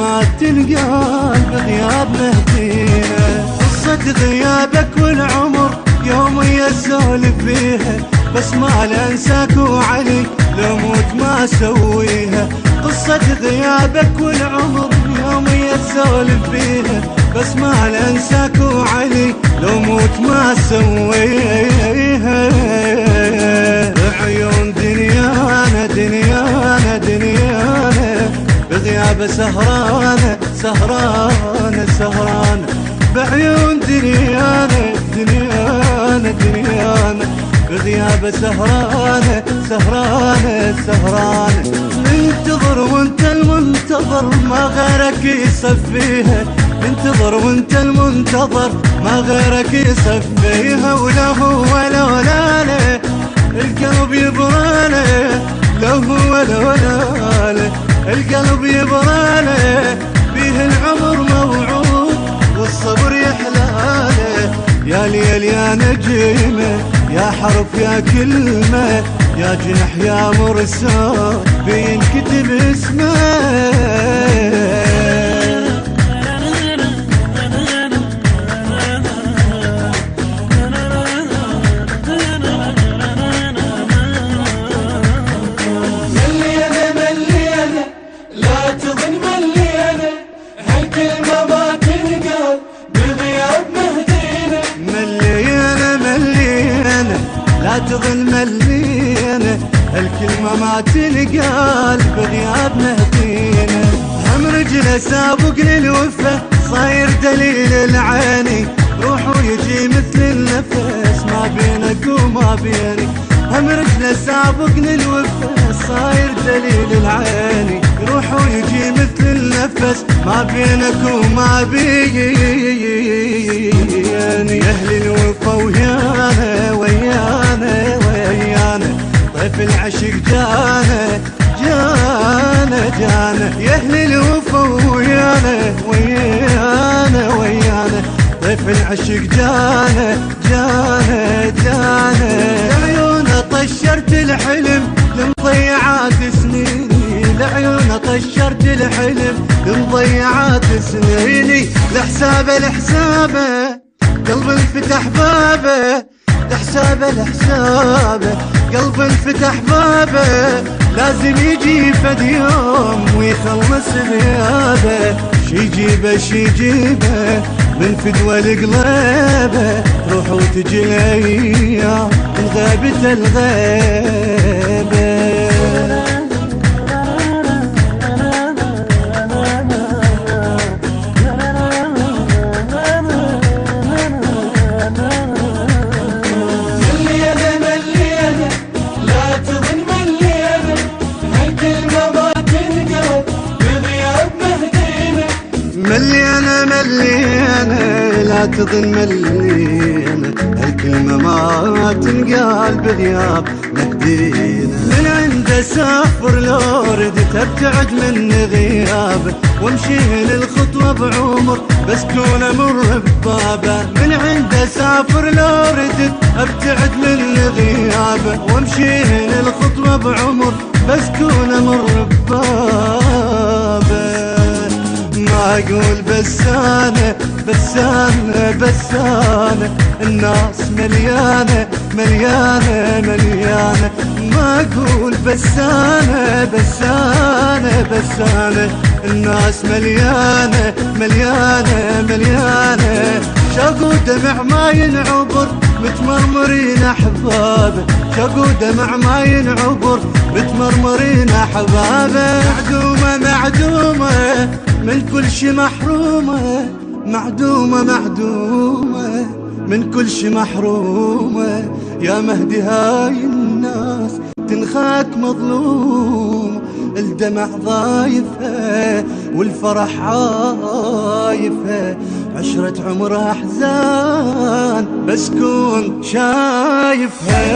ما تنقال بغياب مهدينا. قصة غيابك والعمر يومي اسولف بيها، بس ما لانساك وعلي لو موت ما اسويها. قصة غيابك والعمر يومي اسولف بيها، بس ما لانساك وعلي لو موت ما اسويها. بعيون دنيانا دنيانا دنيانا بغياب سهرانة سهرانة سهرانة. بعيون دنيانا دنيانا دنيانا بغياب سهرانة سهرانة سهرانة. ننتظر وانت المنتظر ما غيرك يصفيها، ننتظر وانت المنتظر ما غيرك يصفيها. ولا هو ولا ولا له القلب يبراله، لو هو ولا ولا له القلب يبراله. بيه العمر موعود والصبر يحلاله. يا ليل يا نجمة يا حرف يا كلمة يا جنح يا مرسال بينكتب اسمه. لا تظن ملينا الكلمة ما تنقال بغياب مهدينا. هم رجله سابق للوفة صاير دليل العيني، روح ويجي مثل النفس ما بينك وما بيني. هم رجله سابق للوفة صاير دليل العيني، روح ويجي مثل النفس ما بينك وما بيني. اهل الوفا ويانا ويانا ويانا طيف العشق جانا جانا جانا. يا اهل الوفا ويانا ويانا ويانا طيف العشق جانا جانا جانا. لعيونه طشرت الحلم لمضيعات سنيني، لعيونه طشرت الحلم لمضيعات سنيني. لحسابه لحسابه قلب انفتح بابه، لحسابه لحسابه قلب انفتح بابه. لازم يجي فد يوم ويخلص غيابه، شي يجيبه شي يجيبه من فدوى القليبه. روح وتجي الايام من غيبة الغيبه. مليانة مليانة لا تظن مليانة هالكلمة ما تنقال بغياب مهدينا. من عنده سافر لو ردت ابتعد من غيابه، وامشي للخطوة بعمر بس كون امر ببابه. من عنده سافر لو ردت ابتعد من غيابه، وامشي للخطوة بعمر بس كون امر ببابه. ما اقول بس انا بس انا بس انا الناس مليانة مليانة مليانة. ما اقول بس انا بس انا بس انا الناس مليانة مليانة مليانة. شوق ودمع ما ينعبر متمرمرين احبابه، شوق ودمع ما ينعبر متمرمرين احبابه. معدومة معدومة من كل شي محرومة، معدومة معدومة من كل شي محرومة. يا مهدي هاي الناس تنخاك مظلوم، الدمع ضايفها والفرح عايفها. عشرة عمرها احزان بس كون شايفها.